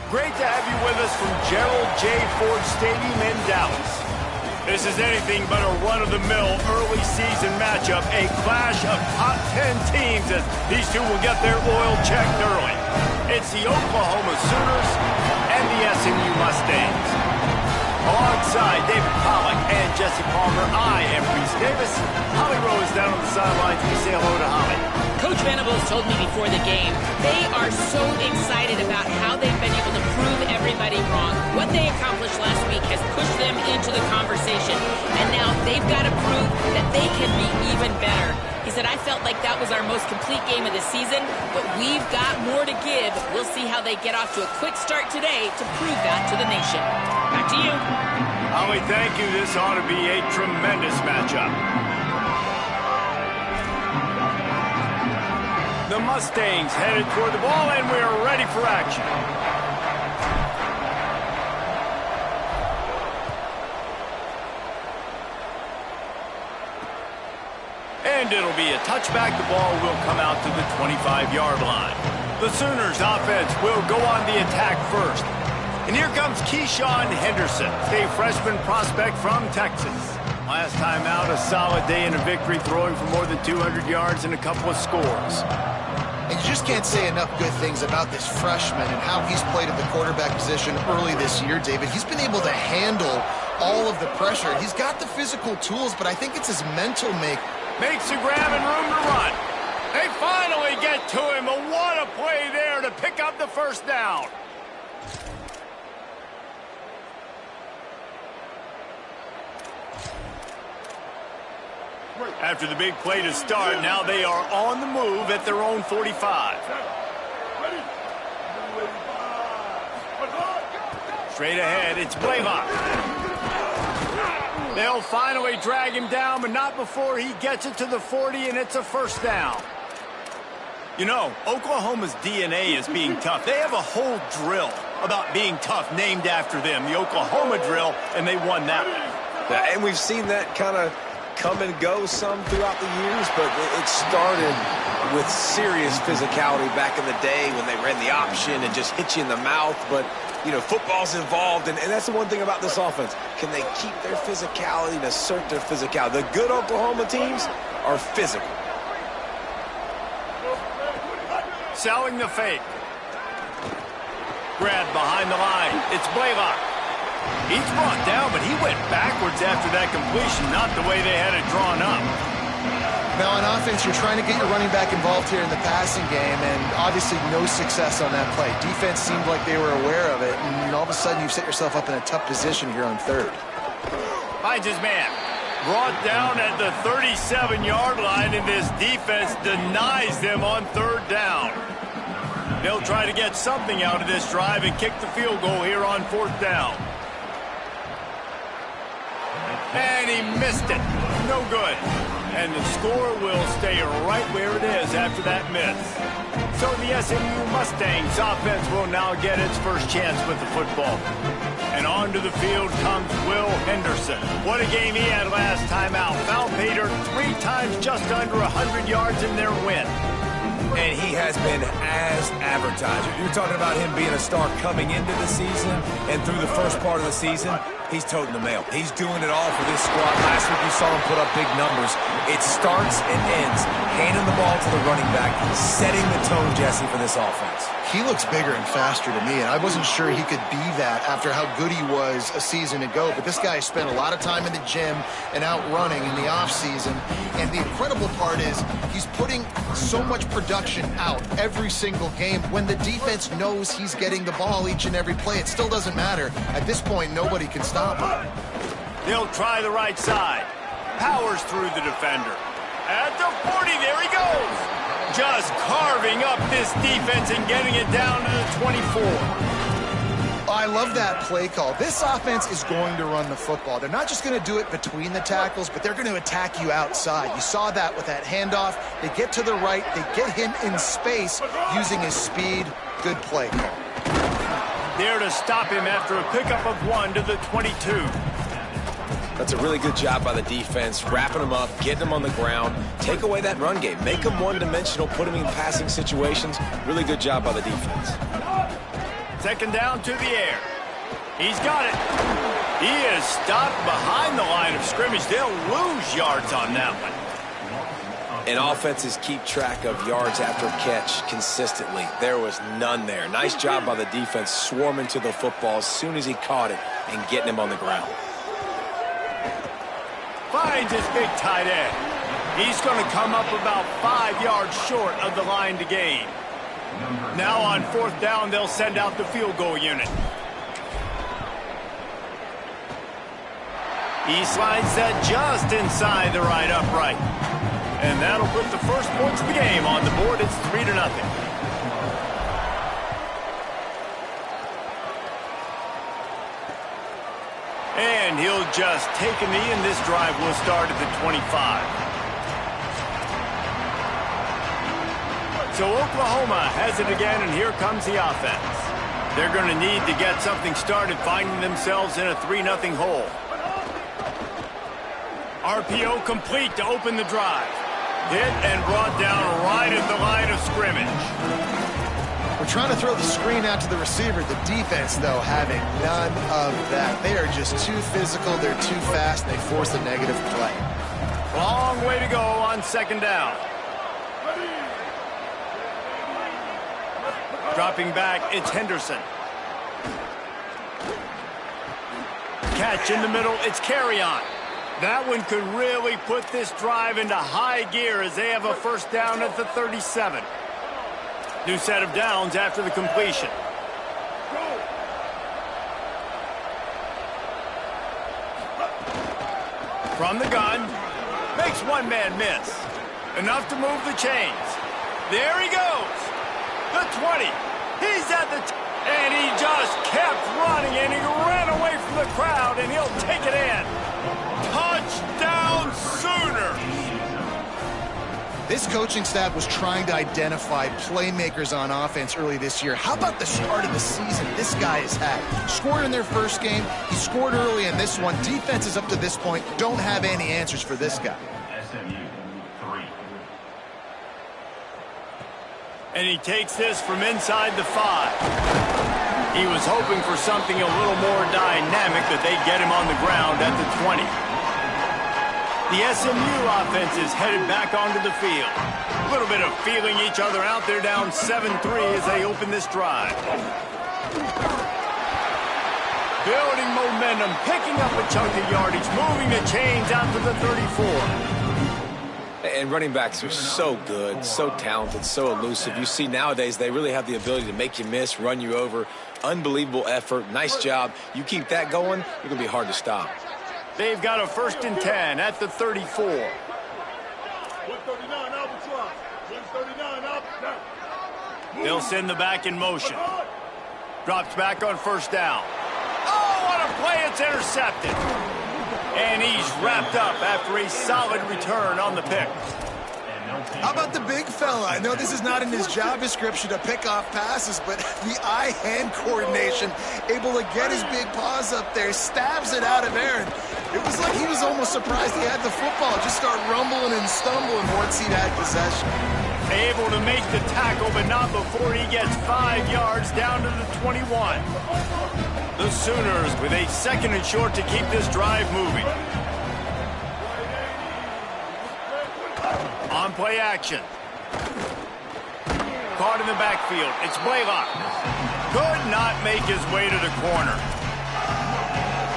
Great to have you with us from Gerald J. Ford Stadium in Dallas. This is anything but a run-of-the-mill early season matchup, a clash of top 10 teams as these two will get their oil checked early. It's the Oklahoma Sooners and the SMU Mustangs. Alongside David Pollack and Jesse Palmer, I am Reese Davis. Holly Rowe is down on the sidelines. We say hello to Holly. Coach Venables told me before the game, they are so excited about how they've been able to prove everybody wrong. What they accomplished last week has pushed them into the conversation, and now they've got to prove that they can be even better. He said, I felt like that was our most complete game of the season, but we've got more to give. We'll see how they get off to a quick start today to prove that to the nation. Back to you. Holly, thank you. This ought to be a tremendous matchup. The Mustangs headed toward the ball, and we're ready for action. And it'll be a touchback. The ball will come out to the 25-yard line. The Sooners offense will go on the attack first. And here comes Keyshawn Henderson, a freshman prospect from Texas. Last time out, a solid day in a victory, throwing for more than 200 yards and a couple of scores. And you just can't say enough good things about this freshman and how he's played at the quarterback position early this year, David. He's been able to handle all of the pressure. He's got the physical tools, but I think it's his mental make. Makes the grab and room to run. They finally get to him. But what a play there to pick up the first down. After the big play to start, now they are on the move at their own 45. Straight ahead, it's Blaylock. They'll finally drag him down, but not before he gets it to the 40, and it's a first down. You know, Oklahoma's DNA is being tough. They have a whole drill about being tough named after them, the Oklahoma drill, and they won that one. Yeah, and we've seen that kind of come and go some throughout the years, but it started with serious physicality back in the day when they ran the option and just hit you in the mouth. But, you know, football's involved, and that's the one thing about this offense. Can they keep their physicality and assert their physicality? The good Oklahoma teams are physical. Selling the fake. Grab behind the line. It's Blaylock. He's brought down, but he went backwards after that completion, not the way they had it drawn up. Now, on offense, you're trying to get your running back involved here in the passing game, and obviously no success on that play. Defense seemed like they were aware of it, and all of a sudden you've set yourself up in a tough position here on third. Finds his man. Brought down at the 37-yard line, and this defense denies them on third down. They'll try to get something out of this drive and kick the field goal here on fourth down. And he missed it. No good. And the score will stay right where it is after that miss. So the SMU Mustangs offense will now get its first chance with the football. And onto the field comes Will Henderson. What a game he had last time out. Foul Pater 3 times, just under 100 yards in their win. And he has been as advertised. You're talking about him being a star coming into the season, and through the first part of the season, he's toting the mail. He's doing it all for this squad. Last week you saw him put up big numbers. It starts and ends handing the ball to the running back, setting the tone, Jesse, for this offense. He looks bigger and faster to me, and I wasn't sure he could be that after how good he was a season ago. But this guy spent a lot of time in the gym and out running in the offseason. And the incredible part is he's putting so much production out every single game. When the defense knows he's getting the ball each and every play, it still doesn't matter. At this point, nobody can stop him. They'll try the right side. Powers through the defender. At the 40, there he goes. Just carving up this defense and getting it down to the 24. I love that play call. This offense is going to run the football. They're not just going to do it between the tackles, but they're going to attack you outside. You saw that with that handoff. They get to the right. They get him in space using his speed. Good play call. There to stop him after a pickup of 1 to the 22. That's a really good job by the defense, wrapping them up, getting them on the ground, take away that run game, make them one-dimensional, put them in passing situations. Really good job by the defense. Second down to the air. He's got it. He is stopped behind the line of scrimmage. They'll lose yards on that one. And offenses keep track of yards after catch consistently. There was none there. Nice job by the defense swarming to the football as soon as he caught it and getting him on the ground. Finds his big tight end. He's going to come up about 5 yards short of the line to gain. Now on fourth down, they'll send out the field goal unit. He slides that just inside the right upright. And that'll put the first points of the game on the board. It's 3-0. And he'll just take a knee, and this drive will start at the 25. So Oklahoma has it again, and here comes the offense. They're going to need to get something started, finding themselves in a 3-0 hole. RPO complete to open the drive. Hit and brought down right at the line of scrimmage. We're trying to throw the screen out to the receiver. The defense, though, having none of that. They are just too physical. They're too fast. They force a negative play. Long way to go on second down. Dropping back, it's Henderson. Catch in the middle, it's Carry-On. That one could really put this drive into high gear as they have a first down at the 37. New set of downs after the completion. From the gun, makes one man miss. Enough to move the chains. There he goes. The 20. He's at the and he just kept running, and he ran away from the crowd, and he'll take it in. Touchdown Sooners! This coaching staff was trying to identify playmakers on offense early this year. How about the start of the season this guy has had? Scored in their first game. He scored early in this one. Defenses up to this point don't have any answers for this guy. And he takes this from inside the 5. He was hoping for something a little more dynamic, that they'd get him on the ground at the 20. The SMU offense is headed back onto the field. A little bit of feeling each other out. They're down 7-3 as they open this drive. Building momentum, picking up a chunk of yardage, moving the chains out to the 34. And running backs are so good, so talented, so elusive. You see nowadays they really have the ability to make you miss, run you over. Unbelievable effort. Nice job. You keep that going, you're going to be hard to stop. They've got a 1st and 10 at the 34. 139 Albatross. 139 Albatross. They'll send the back in motion. Drops back on first down. Oh, what a play. It's intercepted. And he's wrapped up after a solid return on the pick. How about the big fella? I know this is not in his job description to pick off passes, but the eye-hand coordination, able to get his big paws up there, stabs it out of Aaron. It was like he was almost surprised he had the football. Just start rumbling and stumbling once he'd had possession. Able to make the tackle, but not before he gets 5 yards down to the 21. The Sooners with a 2nd and short to keep this drive moving. On play action. Caught in the backfield. It's Blaylock. Could not make his way to the corner.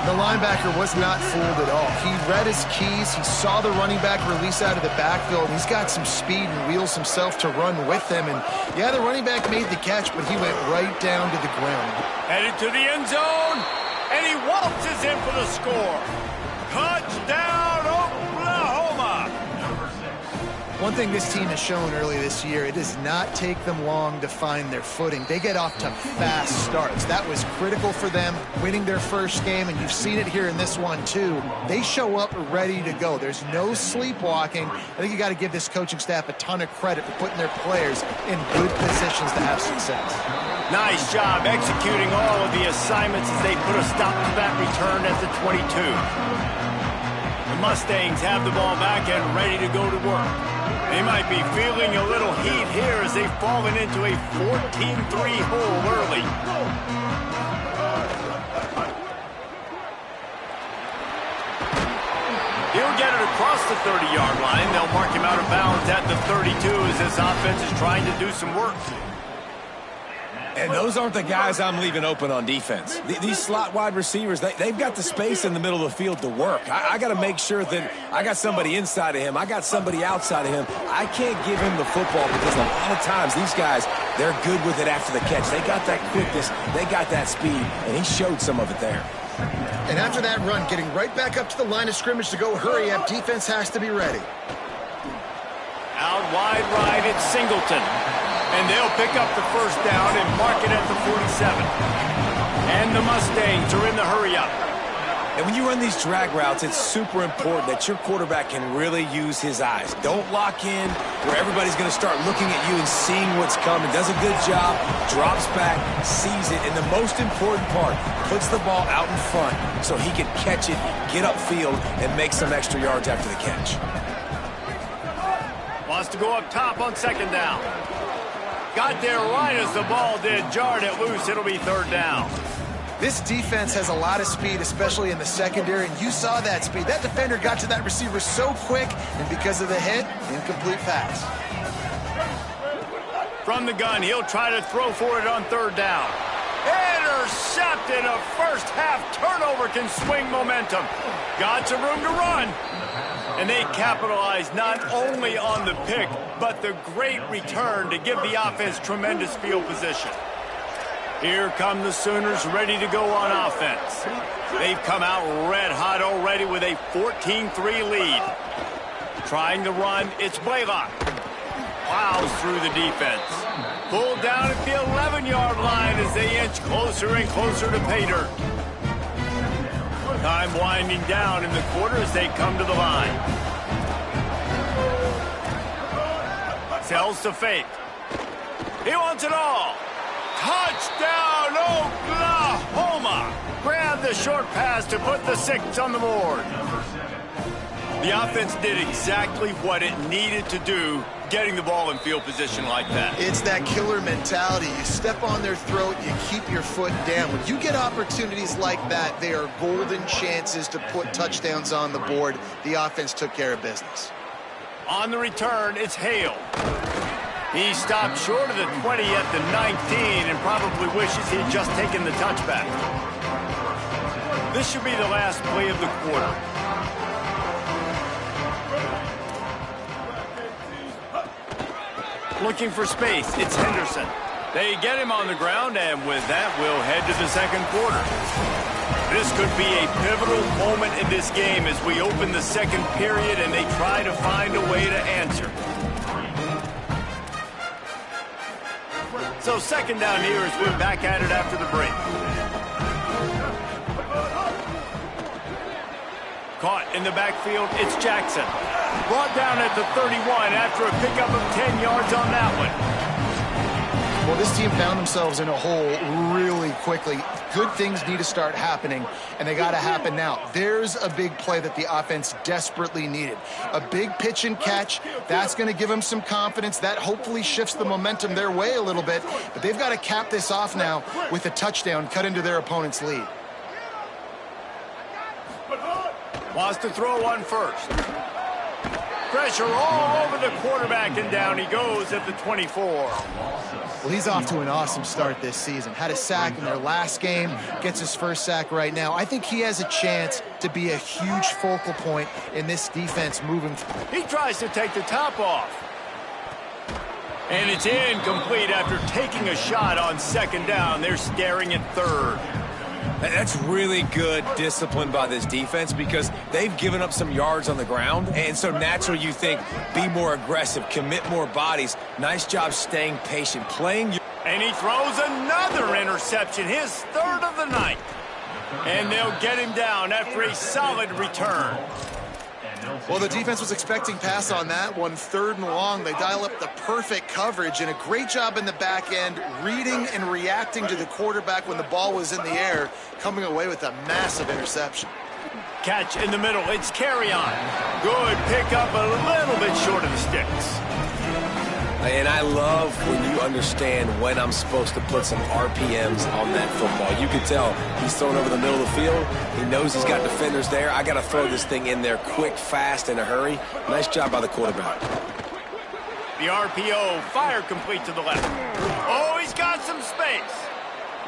The linebacker was not fooled at all. He read his keys. He saw the running back release out of the backfield. He's got some speed and wheels himself to run with him. And, yeah, the running back made the catch, but he went right down to the ground. Headed to the end zone, and he waltzes in for the score. Touchdown, Oklahoma! One thing this team has shown early this year, it does not take them long to find their footing. They get off to fast starts. That was critical for them, winning their first game, and you've seen it here in this one, too. They show up ready to go. There's no sleepwalking. I think you got to give this coaching staff a ton of credit for putting their players in good positions to have success. Nice job executing all of the assignments as they put a stop to that return at the 22. The Mustangs have the ball back and ready to go to work. They might be feeling a little heat here as they've fallen into a 14-3 hole early. across the 30-yard line. They'll mark him out of bounds at the 32 as this offense is trying to do some work. And those aren't the guys I'm leaving open on defense. These slot wide receivers, they've got the space in the middle of the field to work. I got to make sure that I got somebody inside of him. I got somebody outside of him. I can't give him the football because a lot of times these guys, they're good with it after the catch. They got that quickness. They got that speed, and he showed some of it there. And after that run, getting right back up to the line of scrimmage to go hurry up, defense has to be ready. Out wide right, it's Singleton. And they'll pick up the first down and mark it at the 47. And the Mustangs are in the hurry-up. And when you run these drag routes, it's super important that your quarterback can really use his eyes. Don't lock in where everybody's going to start looking at you and seeing what's coming. Does a good job, drops back, sees it, and the most important part, puts the ball out in front so he can catch it, get upfield, and make some extra yards after the catch. Wants to go up top on second down. Got there right as the ball did. Jarred it loose. It'll be third down. This defense has a lot of speed, especially in the secondary, and you saw that speed. That defender got to that receiver so quick, and because of the hit, incomplete pass. From the gun, he'll try to throw for it on third down. Intercepted. A first-half turnover can swing momentum. Got some room to run. And they capitalize not only on the pick, but the great return to give the offense tremendous field position. Here come the Sooners ready to go on offense. They've come out red hot already with a 14-3 lead. Trying to run, it's Blaylock. Plows through the defense. Pulled down at the 11-yard line as they inch closer and closer to pay dirt. Time winding down in the quarter as they come to the line. Sells to fake. He wants it all. Touchdown, Oklahoma! Grab the short pass to put the 6 on the board. The offense did exactly what it needed to do, getting the ball in field position like that. It's that killer mentality. You step on their throat, you keep your foot down. When you get opportunities like that, they are golden chances to put touchdowns on the board. The offense took care of business. On the return, it's Hale. He stopped short of the 20 at the 19 and probably wishes he'd just taken the touchback. This should be the last play of the quarter. Looking for space, it's Henderson. They get him on the ground, and with that, we'll head to the second quarter. This could be a pivotal moment in this game as we open the second period and they try to find a way to answer. So second down here as we're back at it after the break. Caught in the backfield, it's Jackson. Brought down at the 31 after a pickup of 10 yards on that one. Well, this team found themselves in a hole really quickly. Good things need to start happening, and they got to happen now. There's a big play that the offense desperately needed. A big pitch and catch. That's going to give them some confidence. That hopefully shifts the momentum their way a little bit, but they've got to cap this off now with a touchdown cut into their opponent's lead. Wants to throw one first. Pressure all over the quarterback, and down he goes at the 24. Well, he's off to an awesome start this season. Had a sack in their last game, gets his first sack right now. I think he has a chance to be a huge focal point in this defense moving forward. He tries to take the top off. And it's incomplete after taking a shot on second down. They're staring at third. That's really good discipline by this defense because they've given up some yards on the ground, and so naturally you think, be more aggressive, commit more bodies. Nice job staying patient, playing. And he throws another interception, his third of the night. And they'll get him down after a solid return. Well, the defense was expecting pass on that one, 3rd and long. They dial up the perfect coverage and a great job in the back end, reading and reacting to the quarterback when the ball was in the air, coming away with a massive interception. Catch in the middle, it's Carry On. Good pickup, a little bit short of the sticks. And I love when you understand when I'm supposed to put some RPMs on that football. You can tell he's thrown over the middle of the field. He knows he's got defenders there. I got to throw this thing in there quick, fast, in a hurry. Nice job by the quarterback. The RPO, fire complete to the left. Oh, he's got some space.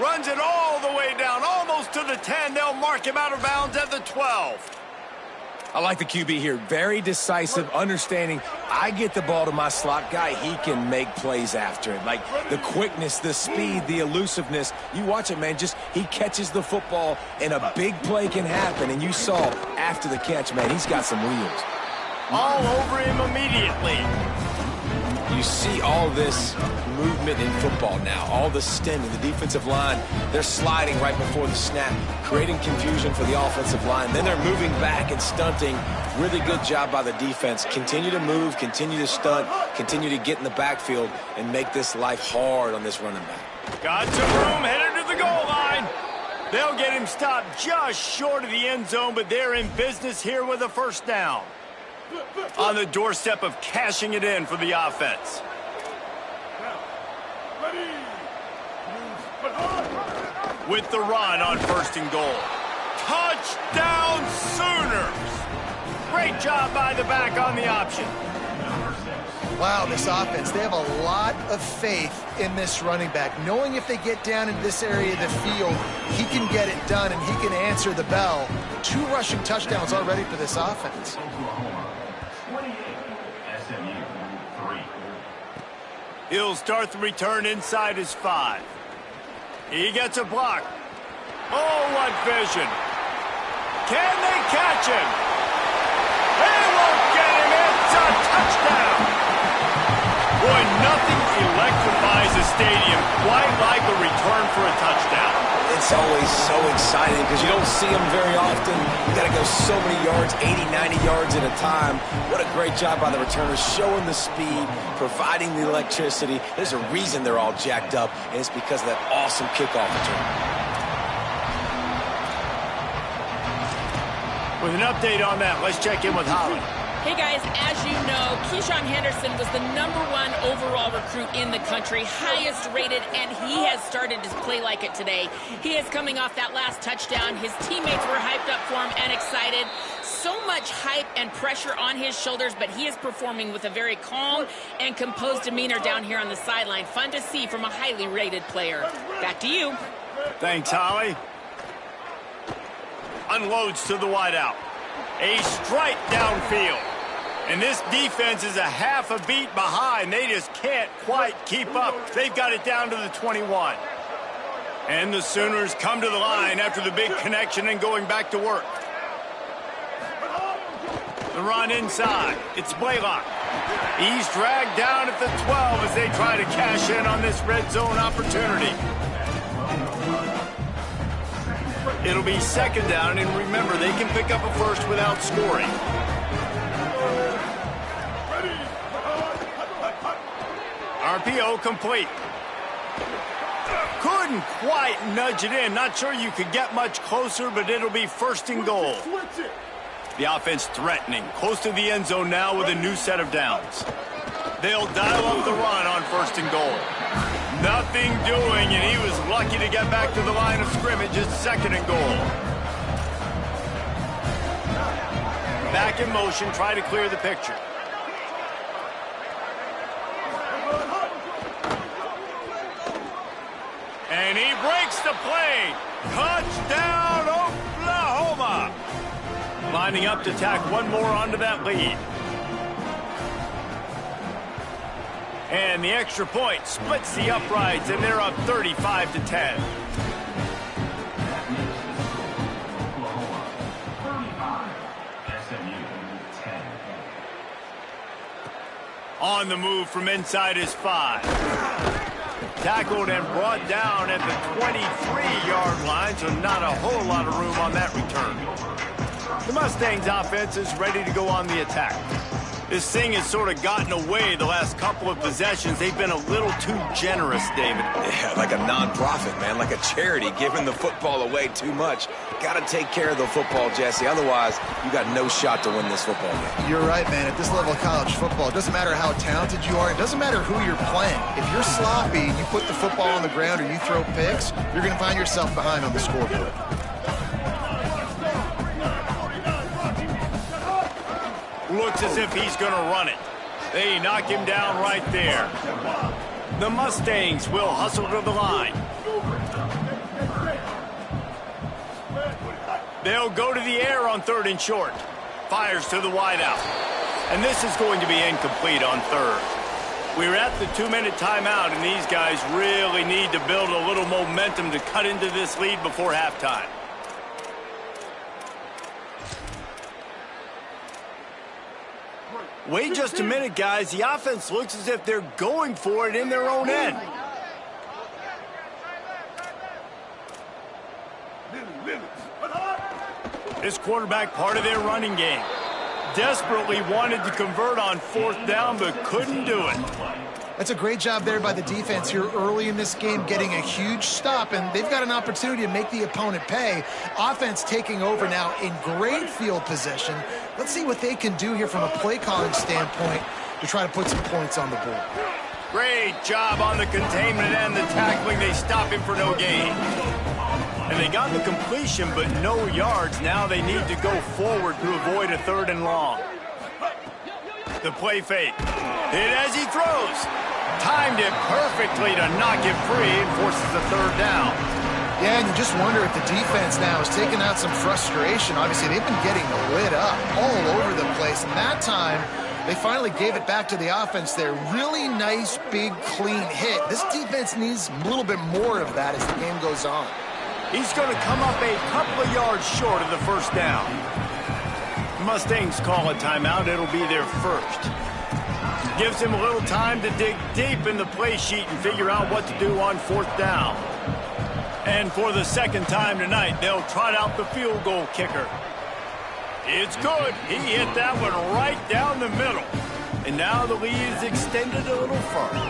Runs it all the way down, almost to the 10. They'll mark him out of bounds at the 12. I like the QB here. Very decisive, understanding I get the ball to my slot guy, he can make plays after it. Like the quickness, the speed, the elusiveness. You watch it, man. Just he catches the football and a big play can happen. And you saw after the catch, man, he's got some wheels. All over him immediately. You see all this movement in football now, all the stemming, the defensive line, they're sliding right before the snap, creating confusion for the offensive line. Then they're moving back and stunting. Really good job by the defense. Continue to move, continue to stunt, continue to get in the backfield and make this life hard on this running back. Got some room, headed to the goal line. They'll get him stopped just short of the end zone, but they're in business here with a first down. On the doorstep of cashing it in for the offense. With the run on first and goal. Touchdown Sooners! Great job by the back on the option. Wow, this offense, they have a lot of faith in this running back. Knowing if they get down in this area of the field, he can get it done and he can answer the bell. 2 rushing touchdowns already for this offense. He'll start the return inside his 5. He gets a block. Oh, what vision. Can they catch him? They won't get him. It's a touchdown. Boy, nothing electrifies a stadium quite like a return for a touchdown. It's always so exciting because you don't see them very often. You got to go so many yards, 80, 90 yards at a time. What a great job by the returners, showing the speed, providing the electricity. There's a reason they're all jacked up, and it's because of that awesome kickoff return. With an update on that, let's check in with Holly. Hey guys, as you know, Keyshawn Henderson was the #1 overall recruit in the country, highest rated, and he has started to play like it today. He is coming off that last touchdown. His teammates were hyped up for him and excited. So much hype and pressure on his shoulders, but he is performing with a very calm and composed demeanor down here on the sideline. Fun to see from a highly rated player. Back to you. Thanks, Holly. Unloads to the wideout. A strike downfield. And this defense is a half a beat behind. They just can't quite keep up. They've got it down to the 21. And the Sooners come to the line after the big connection and going back to work. The run inside. It's Blaylock. He's dragged down at the 12 as they try to cash in on this red zone opportunity. It'll be second down, and remember, they can pick up a first without scoring. RPO complete. Couldn't quite nudge it in. Not sure you could get much closer, but it'll be first and goal. The offense threatening. Close to the end zone now with a new set of downs. They'll dial up the run on first and goal. Nothing doing, and he was lucky to get back to the line of scrimmage at second and goal. Back in motion, try to clear the picture. And he breaks the play. Touchdown, Oklahoma. Lining up to tack one more onto that lead. And the extra point splits the uprights, and they're up 35-10. On the move from inside his 5. Tackled and brought down at the 23-yard line, so not a whole lot of room on that return. The Mustangs offense is ready to go on the attack. This thing has sort of gotten away the last couple of possessions. They've been a little too generous, David. Yeah, like a nonprofit, man, like a charity, giving the football away too much. got to take care of the football, Jesse. Otherwise, you got no shot to win this football game. You're right, man. At this level of college football, it doesn't matter how talented you are. It doesn't matter who you're playing. If you're sloppy and you put the football on the ground or you throw picks, you're going to find yourself behind on the scoreboard. Looks as if he's going to run it. They knock him down right there. The Mustangs will hustle to the line. They'll go to the air on 3rd and short. Fires to the wideout. And this is going to be incomplete on 3rd. We're at the 2-minute timeout, and these guys really need to build a little momentum to cut into this lead before halftime. Wait just a minute, guys. The offense looks as if they're going for it in their own end. This quarterback part of their running game. Desperately wanted to convert on 4th down, but couldn't do it. That's a great job there by the defense here early in this game, getting a huge stop, and they've got an opportunity to make the opponent pay. Offense taking over now in great field position. Let's see what they can do here from a play calling standpoint to try to put some points on the board. Great job on the containment and the tackling. They stop him for no gain. And they got the completion, but no yards. Now they need to go forward to avoid a 3rd and long. The play fake. Hit as he throws. Timed it perfectly to knock it free and forces a 3rd down. Yeah, and you just wonder if the defense now is taking out some frustration. Obviously, they've been getting lit up all over the place. And that time, they finally gave it back to the offense there. Really nice, big, clean hit. This defense needs a little bit more of that as the game goes on. He's going to come up a couple of yards short of the 1st down. Mustangs call a timeout. It'll be their first. Gives him a little time to dig deep in the play sheet and figure out what to do on 4th down. And for the 2nd time tonight, they'll trot out the field goal kicker. It's good. He hit that one right down the middle. And now the lead is extended a little further.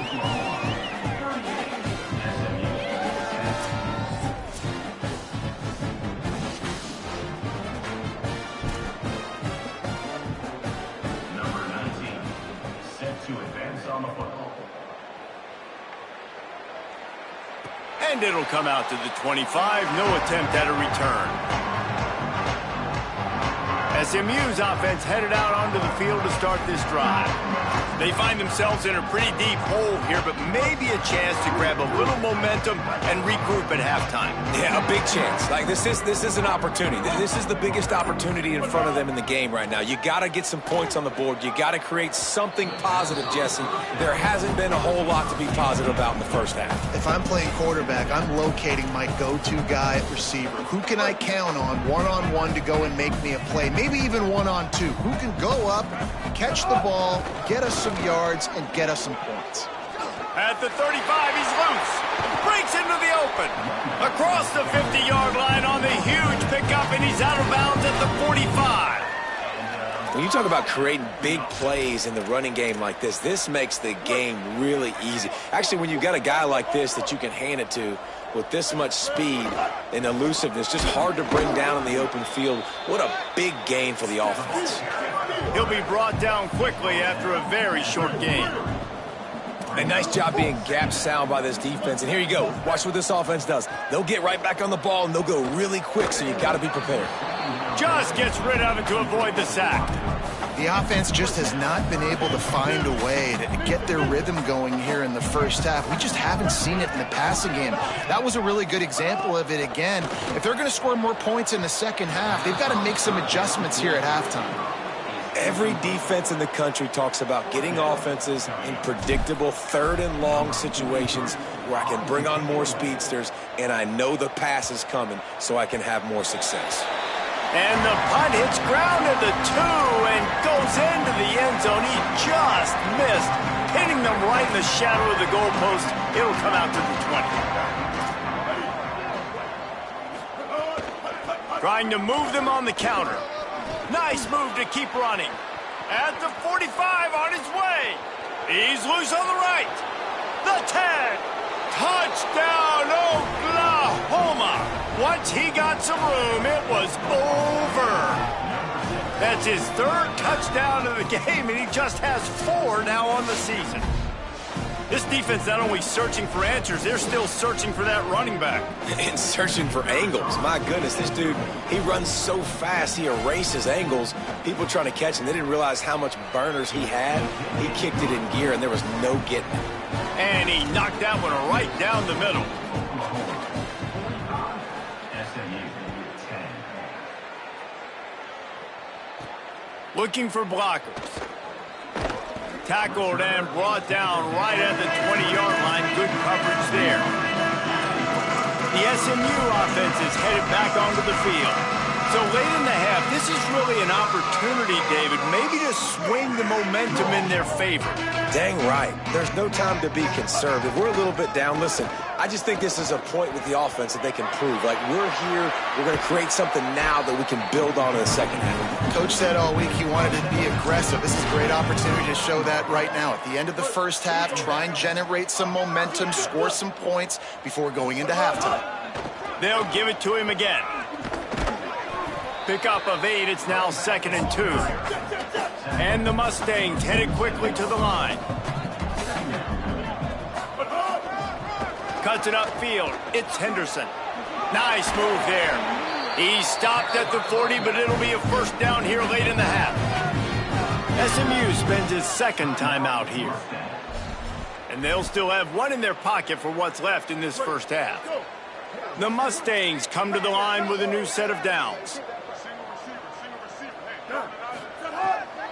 And it'll come out to the 25. No attempt at a return. SMU's offense headed out onto the field to start this drive. They find themselves in a pretty deep hole here, but maybe a chance to grab a little momentum and regroup at halftime. Yeah, a big chance. Like this is an opportunity. This is the biggest opportunity in front of them in the game right now. You got to get some points on the board. You got to create something positive, Jesse. There hasn't been a whole lot to be positive about in the 1st half. If I'm playing quarterback, I'm locating my go-to guy at receiver. Who can I count on one-on-one to go and make me a play? Maybe even one-on-two. Who can go up, catch the ball, get us some yards, and get us some points. At the 35, he's loose. Breaks into the open. Across the 50-yard line on the huge pickup, and he's out of bounds at the 45. When you talk about creating big plays in the running game like this makes the game really easy. Actually, when you've got a guy like this that you can hand it to with this much speed and elusiveness, just hard to bring down in the open field, what a big gain for the offense. He'll be brought down quickly after a very short gain. A nice job being gap sound by this defense. And here you go. Watch what this offense does. They'll get right back on the ball, and they'll go really quick, so you got to be prepared. Just gets rid of it to avoid the sack. The offense just has not been able to find a way to get their rhythm going here in the 1st half. We just haven't seen it in the passing game. That was a really good example of it again. If they're going to score more points in the 2nd half, they've got to make some adjustments here at halftime. Every defense in the country talks about getting offenses in predictable 3rd and long situations where I can bring on more speedsters and I know the pass is coming so I can have more success. And the punt hits ground at the 2 and goes into the end zone. He just missed, hitting them right in the shadow of the goalpost. It'll come out to the 20. Trying to move them on the counter. Nice move to keep running. At the 45 on his way. He's loose on the right. The 10. Touchdown, Oklahoma. Once he got some room, it was over. That's his third touchdown of the game, and he just has 4 now on the season. This defense not only searching for answers, they're still searching for that running back. And searching for angles. My goodness, this dude, he runs so fast, he erases angles. People trying to catch him, they didn't realize how much burners he had. He kicked it in gear, and there was no getting it. And he knocked that one right down the middle. Looking for blockers. Tackled and brought down right at the 20-yard line. Good coverage there. The SMU offense is headed back onto the field. So late in the half, this is really an opportunity, David, maybe to swing the momentum in their favor. Dang right. There's no time to be conservative. We're a little bit down. Listen, I just think this is a point with the offense that they can prove. Like, we're here, we're going to create something now that we can build on in the second half. Coach said all week he wanted to be aggressive. This is a great opportunity to show that right now. At the end of the first half, try and generate some momentum, score some points before going into halftime. They'll give it to him again. Pickup of 8, it's now 2nd and 2. And the Mustangs headed quickly to the line. Cuts it upfield. It's Henderson. Nice move there. He stopped at the 40, but it'll be a first down here late in the half. SMU spends his 2nd time out here. And they'll still have 1 in their pocket for what's left in this first half. The Mustangs come to the line with a new set of downs.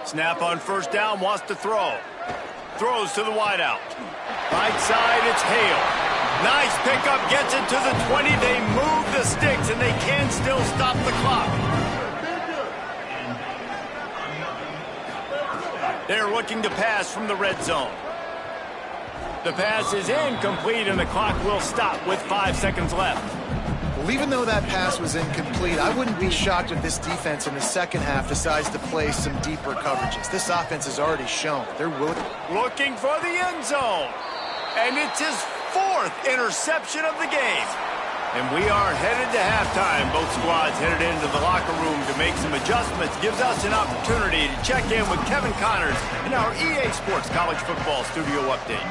Snap on first down, wants to throw. Throws to the wideout. Right side, it's Hale. Nice pickup, gets it to the 20. They move the sticks, and they can still stop the clock. They're looking to pass from the red zone. The pass is incomplete, and the clock will stop with 5 seconds left. Well, even though that pass was incomplete, I wouldn't be shocked if this defense in the second half decides to play some deeper coverages. This offense has already shown they're willing. Looking for the end zone. And it's his 4th interception of the game. And we are headed to halftime. Both squads headed into the locker room to make some adjustments. Gives us an opportunity to check in with Kevin Connors in our EA Sports College Football Studio Update.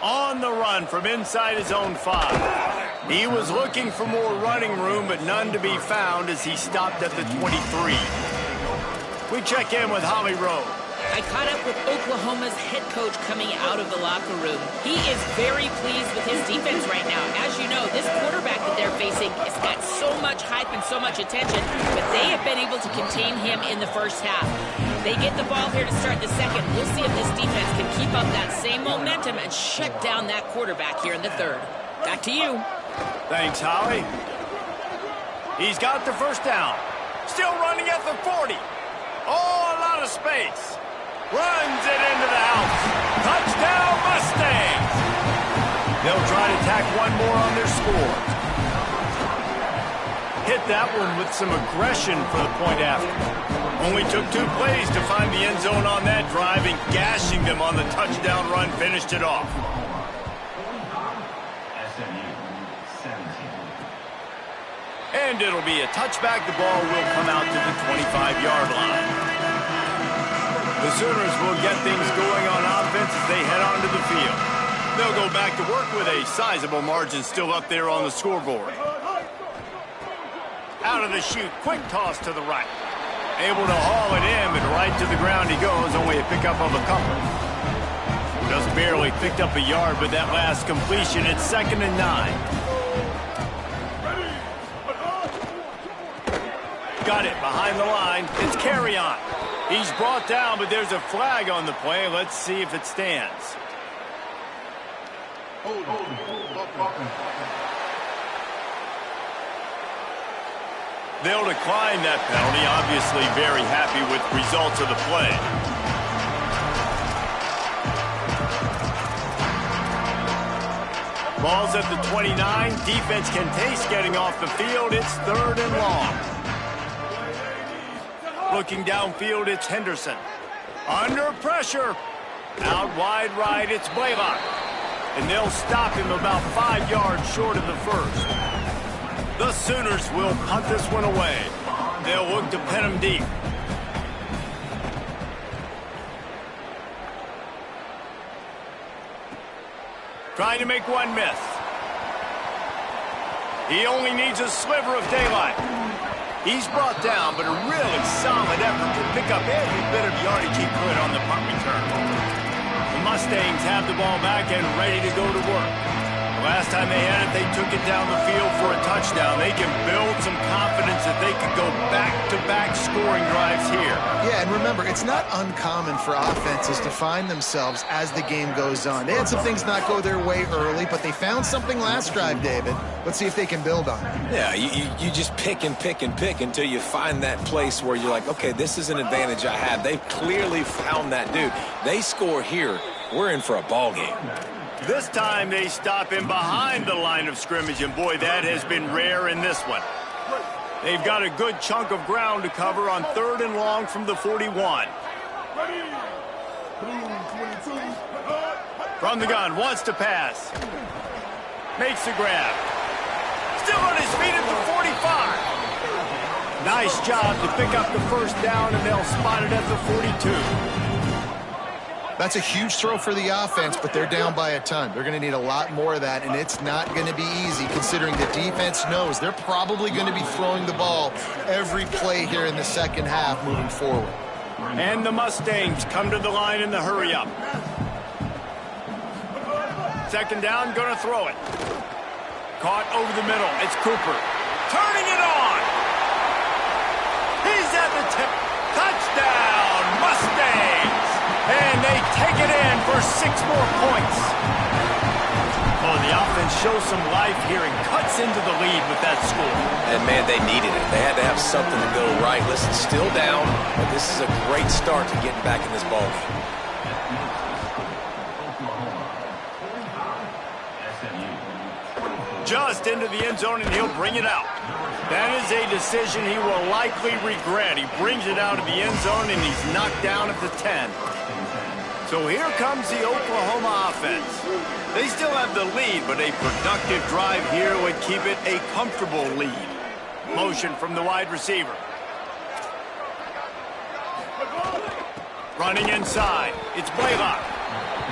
On the run from inside his own 5. He was looking for more running room, but none to be found as he stopped at the 23. We check in with Holly Rowe. I caught up with Oklahoma's head coach coming out of the locker room. He is very pleased with his defense right now. As you know, this quarterback that they're facing has got so much hype and so much attention, but they have been able to contain him in the first half. They get the ball here to start the second. We'll see if this defense can keep up that same momentum and shut down that quarterback here in the third. Back to you. Thanks, Holly. He's got the first down. Still running at the 40. Oh, a lot of space. Runs it into the house. Touchdown, Mustangs. They'll try to tack one more on their score. Hit that one with some aggression for the point after. Only took 2 plays to find the end zone on that drive, and gashing them on the touchdown run finished it off. And it'll be a touchback. The ball will come out to the 25-yard line. The Sooners will get things going on offense as they head onto the field. They'll go back to work with a sizable margin still up there on the scoreboard. Out of the chute, quick toss to the right. Able to haul it in, but right to the ground he goes, only a pickup of a couple. Just barely picked up a yard, but that last completion, it's 2nd and 9. Got it behind the line. It's Carry-On. He's brought down, but there's a flag on the play. Let's see if it stands. They'll decline that penalty. Obviously very happy with results of the play. Ball's at the 29. Defense can taste getting off the field. It's 3rd and long. Looking downfield, it's Henderson. Under pressure. Out wide right, it's Blaylock. and they'll stop him about 5 yards short of the first. The Sooners will punt this one away. They'll look to pin him deep. Trying to make one miss. He only needs a sliver of daylight. He's brought down, but a really solid effort to pick up every bit of yardage he could on the punt return. The Mustangs have the ball back and ready to go to work. The last time they had it, they took it down the field for a touchdown. They can build some confidence that they could go back-to-back scoring drives here. Yeah, and remember, it's not uncommon for offenses to find themselves as the game goes on. They had some things not go their way early, but they found something last drive, David. Let's see if they can build on it. Yeah, you just pick and pick and pick until you find that place where you're like, okay, this is an advantage I have. They've clearly found that dude. They score here, we're in for a ball game. This time they stop him behind the line of scrimmage, and boy, that has been rare in this one. They've got a good chunk of ground to cover on 3rd and long from the 41. From the gun, wants to pass. Makes the grab. Still on his feet at the 45. Nice job to pick up the first down, and they'll spot it at the 42. That's a huge throw for the offense, but they're down by a ton. They're going to need a lot more of that, and it's not going to be easy considering the defense knows they're probably going to be throwing the ball every play here in the second half moving forward. And the Mustangs come to the line in the hurry-up. Second down, going to throw it. Caught over the middle. It's Cooper. Turning it on. He's at the tip. Touchdown, Mustangs. And they take it in for 6 more points. Oh, the offense shows some life here and cuts into the lead with that score. And, man, they needed it. They had to have something to go right. Listen, still down, but this is a great start to getting back in this ballgame. Just into the end zone, and he'll bring it out. That is a decision he will likely regret. He brings it out of the end zone, and he's knocked down at the 10. So here comes the Oklahoma offense. They still have the lead, but a productive drive here would keep it a comfortable lead. Motion from the wide receiver. Running inside. It's Blaylock.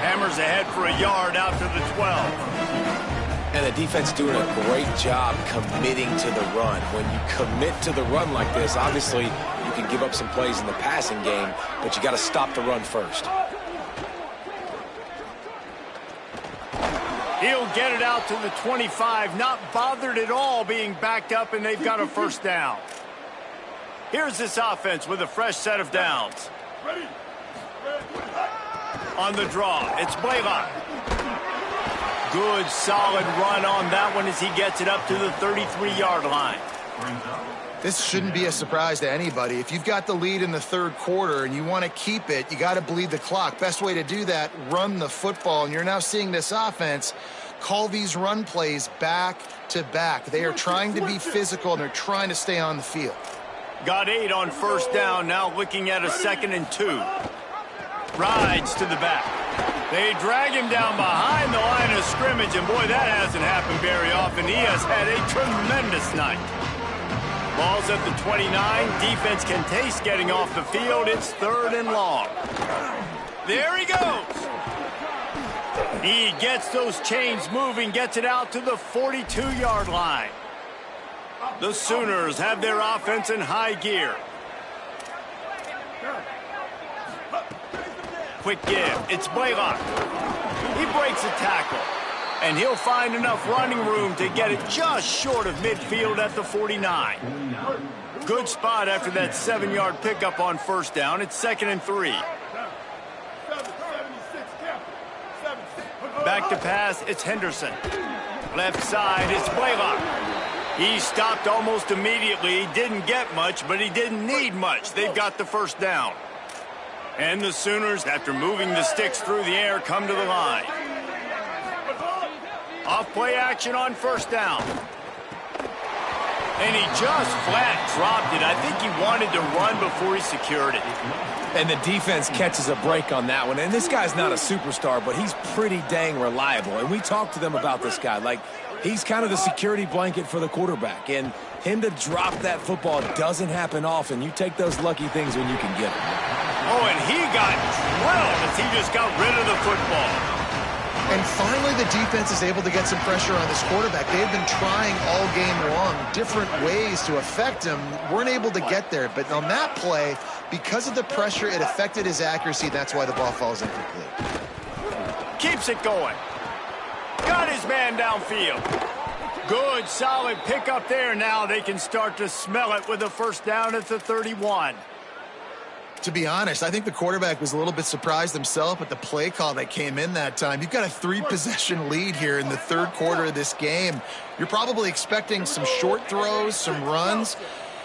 Hammers ahead for a yard out to the 12. And the defense doing a great job committing to the run. When you commit to the run like this, obviously you can give up some plays in the passing game, but you got to stop the run first. He'll get it out to the 25, not bothered at all being backed up, and they've got a first down. Here's this offense with a fresh set of downs. On the draw, it's Blaylock. Good, solid run on that one as he gets it up to the 33-yard line. This shouldn't be a surprise to anybody. If you've got the lead in the 3rd quarter and you want to keep it, you got to bleed the clock. Best way to do that, run the football. And you're now seeing this offense call these run plays back to back. They are trying to be physical, and they're trying to stay on the field. Got 8 on first down, now looking at a 2nd and 2. Rides to the back. They drag him down behind the line of scrimmage, and boy, that hasn't happened very often. He has had a tremendous night. Ball's at the 29. Defense can taste getting off the field. It's 3rd and long. There he goes. He gets those chains moving, gets it out to the 42-yard line. The Sooners have their offense in high gear. Quick give. It's Blaylock. He breaks a tackle, and he'll find enough running room to get it just short of midfield at the 49. Good spot after that 7-yard pickup on first down. It's 2nd and 3. Back to pass, it's Henderson. Left side, it's Blaylock. He stopped almost immediately. He didn't get much, but he didn't need much. They've got the first down. And the Sooners, after moving the sticks through the air, come to the line. Off play action on first down. And he just flat dropped it. I think he wanted to run before he secured it. And the defense catches a break on that one. And this guy's not a superstar, but he's pretty dang reliable. And we talked to them about this guy. Like, he's kind of the security blanket for the quarterback. And him to drop that football doesn't happen often. You take those lucky things when you can get them. Oh, and he got drilled as he just got rid of the football. And finally, the defense is able to get some pressure on this quarterback. They've been trying all game long different ways to affect him. Weren't able to get there. But on that play, because of the pressure, it affected his accuracy. That's why the ball falls incomplete. Keeps it going. Got his man downfield. Good, solid pickup there. Now they can start to smell it with a first down at the 31. To be honest, I think the quarterback was a little bit surprised himself at the play call that came in that time. You've got a 3-possession lead here in the third quarter of this game. You're probably expecting some short throws, some runs.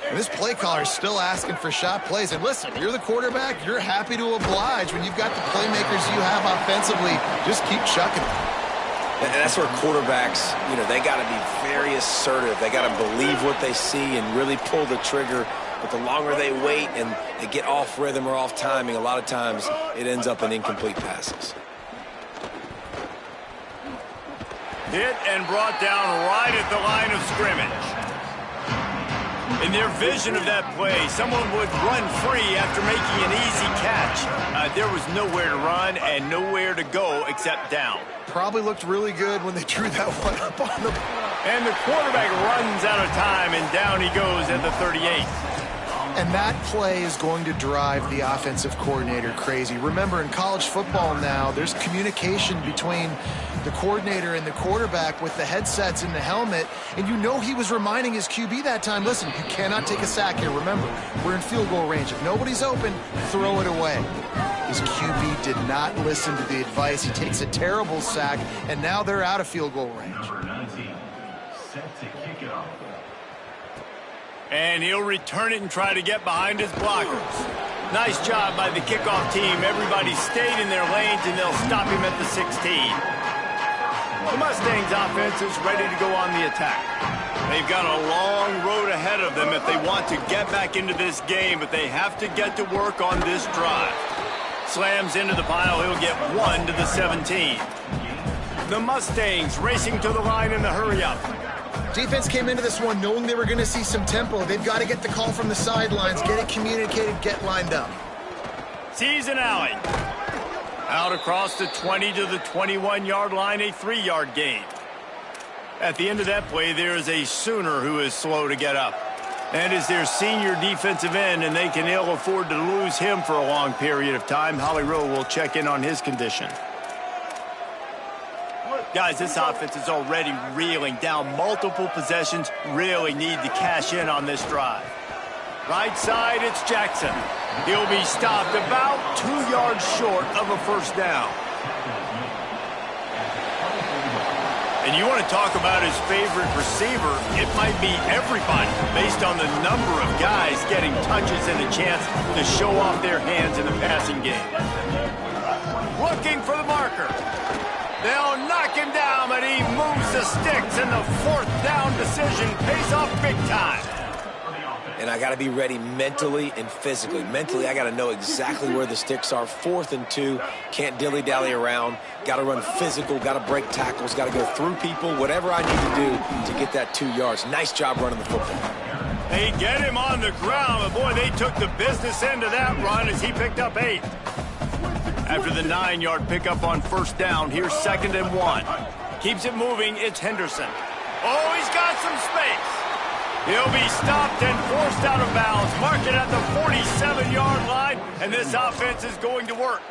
And this play caller is still asking for shot plays. And listen, you're the quarterback. You're happy to oblige when you've got the playmakers you have offensively. Just keep chucking it. And that's where quarterbacks, they got to be very assertive. They got to believe what they see and really pull the trigger. But the longer they wait and they get off rhythm or off timing, a lot of times it ends up in incomplete passes. Hit and brought down right at the line of scrimmage. In their vision of that play, someone would run free after making an easy catch. There was nowhere to run and nowhere to go except down. Probably looked really good when they drew that one up on the... And the quarterback runs out of time, and down he goes at the 38. And that play is going to drive the offensive coordinator crazy. Remember, in college football now, there's communication between the coordinator and the quarterback with the headsets and the helmet. And he was reminding his QB that time, listen, you cannot take a sack here. Remember, we're in field goal range. If nobody's open, throw it away. His QB did not listen to the advice. He takes a terrible sack, and now they're out of field goal range. And he'll return it and try to get behind his blockers. Nice job by the kickoff team. Everybody stayed in their lanes, and they'll stop him at the 16. The Mustangs offense is ready to go on the attack. They've got a long road ahead of them if they want to get back into this game, but they have to get to work on this drive. Slams into the pile. He'll get 1 to the 17. The Mustangs racing to the line in the hurry-up. Defense came into this one knowing they were going to see some tempo. They've got to get the call from the sidelines, get it communicated, get lined up. Sees an alley. Out across the 20 to the 21-yard line, a 3-yard gain. At the end of that play, there is a Sooner who is slow to get up. And is their senior defensive end, and they can ill afford to lose him for a long period of time. Holly Rowe will check in on his condition. Guys, this offense is already reeling down multiple possessions. Really need to cash in on this drive. Right side, it's Jackson. He'll be stopped about 2 yards short of a first down. And you want to talk about his favorite receiver, it might be everybody based on the number of guys getting touches and a chance to show off their hands in the passing game. Looking for the marker. They'll knock him down, but he moves the sticks, and the fourth down decision pays off big time. And I got to be ready mentally and physically. Mentally, I got to know exactly where the sticks are. 4th and 2, can't dilly-dally around. Got to run physical, got to break tackles, got to go through people, whatever I need to do to get that 2 yards. Nice job running the football. They get him on the ground, but boy, they took the business end of that run as he picked up 8. After the 9-yard pickup on first down, here's 2nd and 1. Keeps it moving, it's Henderson. Oh, he's got some space. He'll be stopped and forced out of bounds. Mark it at the 47-yard line, and this offense is going to work.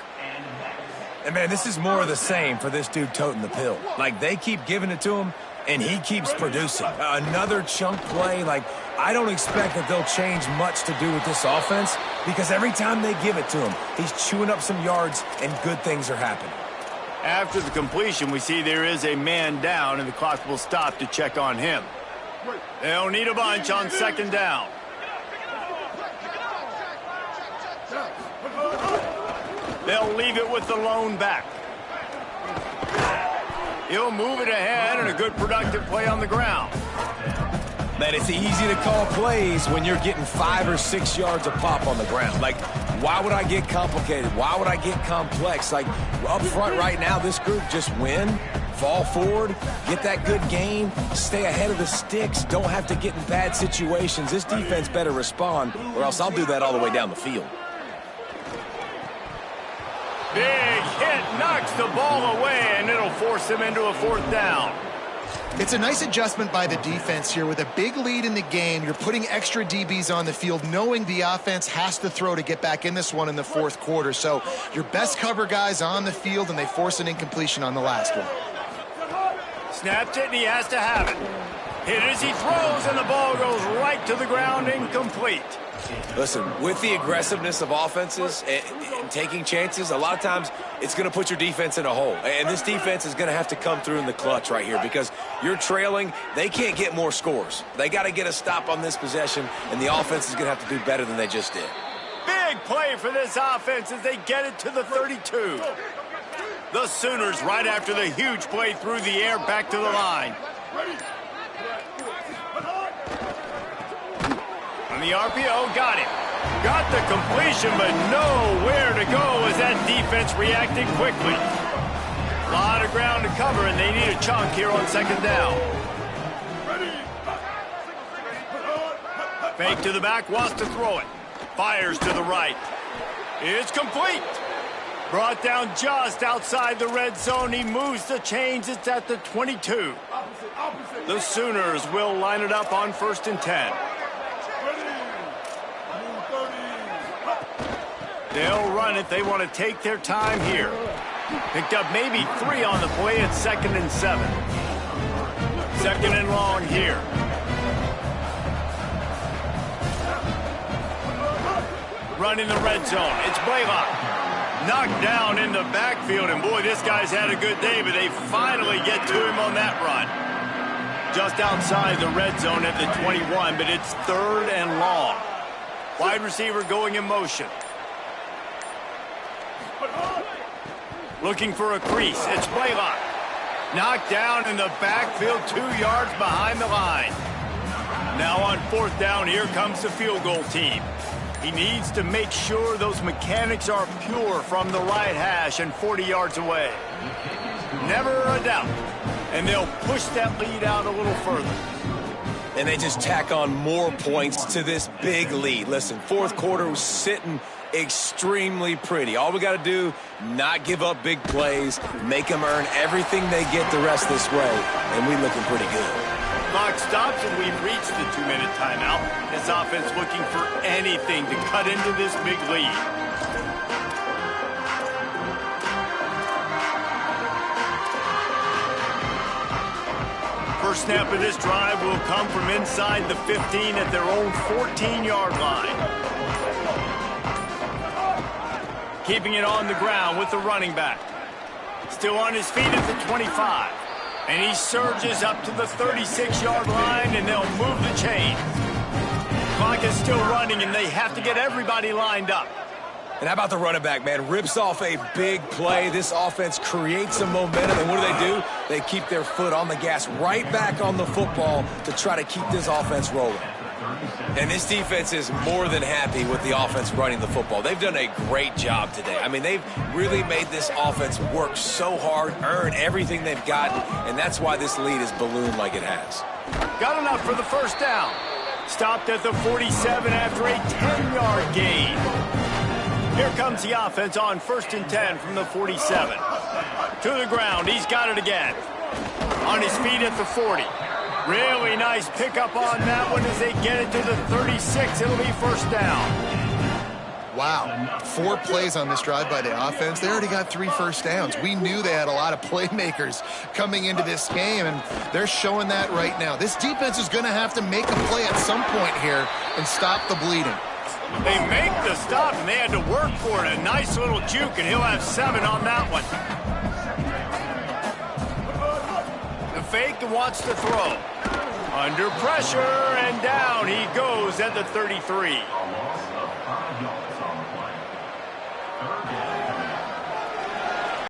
And, man, this is more of the same for this dude toting the pill. Like, they keep giving it to him, and he keeps producing. Another chunk play. Like, I don't expect that they'll change much to do with this offense because every time they give it to him, he's chewing up some yards, and good things are happening. After the completion, we see there is a man down, and the clock will stop to check on him. They'll need a bunch on 2nd down. They'll leave it with the lone back. He'll move it ahead, and a good productive play on the ground. Man, it's easy to call plays when you're getting 5 or 6 yards a pop on the ground. Like, why would I get complicated? Why would I get complex? Like, up front right now, this group just win, fall forward, get that good gain, stay ahead of the sticks, don't have to get in bad situations. This defense better respond, or else I'll do that all the way down the field. Big hit, knocks the ball away, and it'll force him into a 4th down. It's a nice adjustment by the defense here. With a big lead in the game, you're putting extra DBs on the field, knowing the offense has to throw to get back in this one in the 4th quarter. So your best cover guys on the field, and they force an incompletion on the last one. Snapped it, and he has to have it. Hit as he throws, and the ball goes right to the ground, incomplete. Listen, with the aggressiveness of offenses and taking chances, a lot of times it's going to put your defense in a hole. And this defense is going to have to come through in the clutch right here because you're trailing. They can't get more scores. They got to get a stop on this possession, and the offense is going to have to do better than they just did. Big play for this offense as they get it to the 32. The Sooners, right after the huge play through the air, back to the line. On the RPO, got it. Got the completion, but nowhere to go as that defense reacted quickly. A lot of ground to cover, and they need a chunk here on 2nd down. Fake to the back, wants to throw it. Fires to the right. It's complete. Brought down just outside the red zone. He moves the chains. It's at the 22. The Sooners will line it up on 1st and 10. They'll run it. They want to take their time here. Picked up maybe 3 on the play at 2nd and 7. 2nd and long here. Running the red zone. It's Blaylock. Knocked down in the backfield. And boy, this guy's had a good day, but they finally get to him on that run. Just outside the red zone at the 21, but it's 3rd and long. Wide receiver going in motion. Looking for a crease. It's Blaylock. Knocked down in the backfield, 2 yards behind the line. Now on 4th down, here comes the field goal team. He needs to make sure those mechanics are pure from the right hash and 40 yards away. Never a doubt. And they'll push that lead out a little further. And they just tack on more points to this big lead. Listen, 4th quarter was sitting extremely pretty. All we got to do, not give up big plays, make them earn everything they get the rest this way, and we looking pretty good. Clock stops, and we've reached the 2-minute timeout. This offense looking for anything to cut into this big lead. First snap of this drive will come from inside the 15 at their own 14-yard line. Keeping it on the ground with the running back. Still on his feet at the 25. And he surges up to the 36-yard line, and they'll move the chain. Clock is still running, and they have to get everybody lined up. And how about the running back, man? Rips off a big play. This offense creates some momentum, and what do? They keep their foot on the gas right back on the football to try to keep this offense rolling. And this defense is more than happy with the offense running the football. They've done a great job today. I mean, they've really made this offense work so hard, earn everything they've gotten, and that's why this lead is ballooned like it has. Got enough for the 1st down. Stopped at the 47 after a 10-yard gain. Here comes the offense on 1st and 10 from the 47. To the ground. He's got it again. On his feet at the 40. Really nice pickup on that one as they get it to the 36. It'll be 1st down. Wow, 4 plays on this drive by the offense. They already got 3 first downs. We knew they had a lot of playmakers coming into this game, and they're showing that right now. This defense is going to have to make a play at some point here and stop the bleeding. They make the stop, and they had to work for it. A nice little juke, and he'll have 7 on that one. The fake wants to throw. Under pressure, and down he goes at the 33.